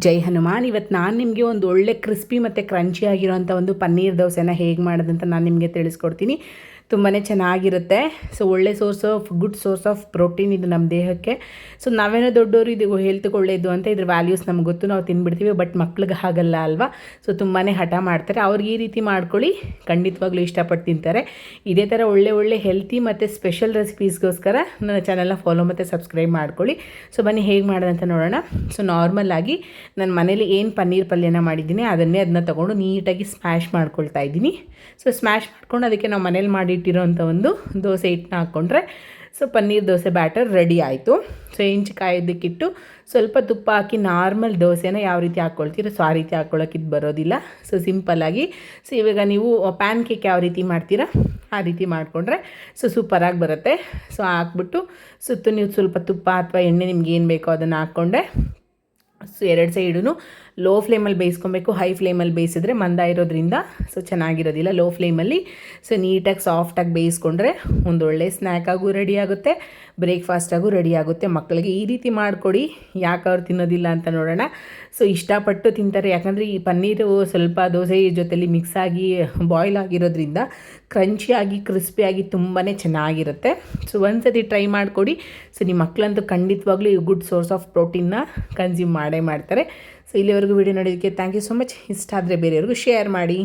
ಜೈ ಹನುಮಾನ್. ಇವತ್ತು ನಾನು ನಿಮಗೆ ಒಂದು ಒಳ್ಳೆ ಕ್ರಿಸ್ಪಿ ಮತ್ತು ಕ್ರಂಚಿ ಆಗಿರೋಂಥ ಒಂದು ಪನ್ನೀರ್ ದೋಸೆನ ಹೇಗೆ ಮಾಡೋದಂತ ನಾನು ನಿಮಗೆ ತಿಳಿಸ್ಕೊಡ್ತೀನಿ. ತುಂಬಾ ಚೆನ್ನಾಗಿರುತ್ತೆ. ಸೊ ಒಳ್ಳೆ ಗುಡ್ ಸೋರ್ಸ್ ಆಫ್ ಪ್ರೋಟೀನ್ ಇದು ನಮ್ಮ ದೇಹಕ್ಕೆ. ಸೊ ನಾವೇನೋ ದೊಡ್ಡವರು ಇದು ಹೆಲ್ತ್ಗೆ ಒಳ್ಳೆಯದು ಅಂತ ಇದ್ರ ವ್ಯಾಲ್ಯೂಸ್ ನಮ್ಗೆ ಗೊತ್ತು, ನಾವು ತಿಂದ್ಬಿಡ್ತೀವಿ. ಬಟ್ ಮಕ್ಳಿಗೆ ಹಾಗಲ್ಲ ಅಲ್ವಾ. ಸೊ ತುಂಬಾ ಹಠ ಮಾಡ್ತಾರೆ. ಅವ್ರಿಗೆ ಈ ರೀತಿ ಮಾಡ್ಕೊಳ್ಳಿ, ಖಂಡಿತವಾಗ್ಲೂ ಇಷ್ಟಪಟ್ಟು ತಿಂತಾರೆ. ಇದೇ ಥರ ಒಳ್ಳೆ ಹೆಲ್ತಿ ಮತ್ತು ಸ್ಪೆಷಲ್ ರೆಸಿಪೀಸ್ಗೋಸ್ಕರ ನನ್ನ ಚಾನಲ್ನ ಫಾಲೋ ಮತ್ತು ಸಬ್ಸ್ಕ್ರೈಬ್ ಮಾಡ್ಕೊಳ್ಳಿ. ಸೊ ಬನ್ನಿ ಹೇಗೆ ಮಾಡೋದಂತ ನೋಡೋಣ. ಸೊ ನಾರ್ಮಲಾಗಿ ನಾನು ಮನೇಲಿ ಏನು ಪನ್ನೀರ್ ಪಲ್ಯನ ಮಾಡಿದ್ದೀನಿ ಅದನ್ನ ತೊಗೊಂಡು ನೀಟಾಗಿ ಸ್ಮ್ಯಾಶ್ ಮಾಡ್ಕೊಳ್ತಾ ಇದ್ದೀನಿ. ಸೊ ಸ್ಮ್ಯಾಶ್ ಮಾಡ್ಕೊಂಡು ಅದಕ್ಕೆ ನಾವು ಮನೇಲಿ ಮಾಡಿಟ್ಟಿರೋಂಥ ಒಂದು ದೋಸೆ ಹಿಟ್ಟನ್ನ ಹಾಕ್ಕೊಂಡ್ರೆ so paneer dosa batter ready ಆಯಿತು. ಸೊ ಇಂಚು ಕಾಯೋದಕ್ಕಿಟ್ಟು ಸ್ವಲ್ಪ ತುಪ್ಪ ಹಾಕಿ ನಾರ್ಮಲ್ ದೋಸೆನ ಯಾವ ರೀತಿ ಹಾಕ್ಕೊಳ್ತೀರೋ ಸೊ ಆ ರೀತಿ ಹಾಕ್ಕೊಳ್ಳೋಕ್ಕಿದ್ದು ಬರೋದಿಲ್ಲ. ಸೊ ಸಿಂಪಲ್ಲಾಗಿ ಸೊ ಇವಾಗ ನೀವು ಪ್ಯಾನ್ ಕೇಕ್ ಯಾವ ರೀತಿ ಮಾಡ್ತೀರಾ ಆ ರೀತಿ ಮಾಡಿಕೊಂಡ್ರೆ ಸೊ ಸೂಪರಾಗಿ ಬರುತ್ತೆ. ಸೊ ಹಾಕ್ಬಿಟ್ಟು ಸುತ್ತು ನೀವು ಸ್ವಲ್ಪ ತುಪ್ಪ ಅಥವಾ ಎಣ್ಣೆ ನಿಮ್ಗೆ ಏನು ಬೇಕೋ ಅದನ್ನು ಹಾಕ್ಕೊಂಡೆ ಸೊ ಎರಡು ಸೈಡೂ ಲೋ ಫ್ಲೇಮಲ್ಲಿ ಬೇಯಿಸ್ಕೊಬೇಕು. ಹೈ ಫ್ಲೇಮಲ್ಲಿ ಬೇಯಿಸಿದ್ರೆ ಮಂದ ಇರೋದ್ರಿಂದ ಸೊ ಚೆನ್ನಾಗಿರೋದಿಲ್ಲ. ಲೋ ಫ್ಲೇಮಲ್ಲಿ ಸೊ ನೀಟಾಗಿ ಸಾಫ್ಟಾಗಿ ಬೇಯಿಸ್ಕೊಂಡ್ರೆ ಒಂದೊಳ್ಳೆ ಸ್ನ್ಯಾಕಾಗೂ ರೆಡಿ ಆಗುತ್ತೆ, ಬ್ರೇಕ್ಫಾಸ್ಟಾಗೂ ರೆಡಿ ಆಗುತ್ತೆ. ಮಕ್ಕಳಿಗೆ ಈ ರೀತಿ ಮಾಡಿಕೊಡಿ, ಯಾಕೆ ಅವ್ರು ತಿನ್ನೋದಿಲ್ಲ ಅಂತ ನೋಡೋಣ. ಸೊ ಇಷ್ಟಪಟ್ಟು ತಿಂತಾರೆ, ಯಾಕಂದರೆ ಈ ಪನ್ನೀರು ಸ್ವಲ್ಪ ದೋಸೆ ಜೊತೆಲಿ ಮಿಕ್ಸ್ ಆಗಿ ಬಾಯ್ಲ್ ಆಗಿರೋದ್ರಿಂದ ಕ್ರಂಚಿಯಾಗಿ ಕ್ರಿಸ್ಪಿಯಾಗಿ ತುಂಬಾ ಚೆನ್ನಾಗಿರುತ್ತೆ. ಸೊ ಒಂದ್ಸತಿ ಟ್ರೈ ಮಾಡಿಕೊಡಿ. ಸೊ ನಿಮ್ಮ ಮಕ್ಕಳಂತೂ ಖಂಡಿತವಾಗ್ಲೂ ಈ ಗುಡ್ ಸೋರ್ಸ್ ಆಫ್ ಪ್ರೋಟೀನ್ನ ಕನ್ಸ್ಯೂಮ್ ಮಾಡೇ ಮಾಡ್ತಾರೆ. ಸೊ ಇಲ್ಲಿವರೆಗೂ ವಿಡಿಯೋ ನೋಡೋದಕ್ಕೆ ಥ್ಯಾಂಕ್ ಯು ಸೊ ಮಚ್. ಇಷ್ಟ ಆದರೆ ಬೇರೆಯವ್ರಿಗೂ ಶೇರ್ ಮಾಡಿ.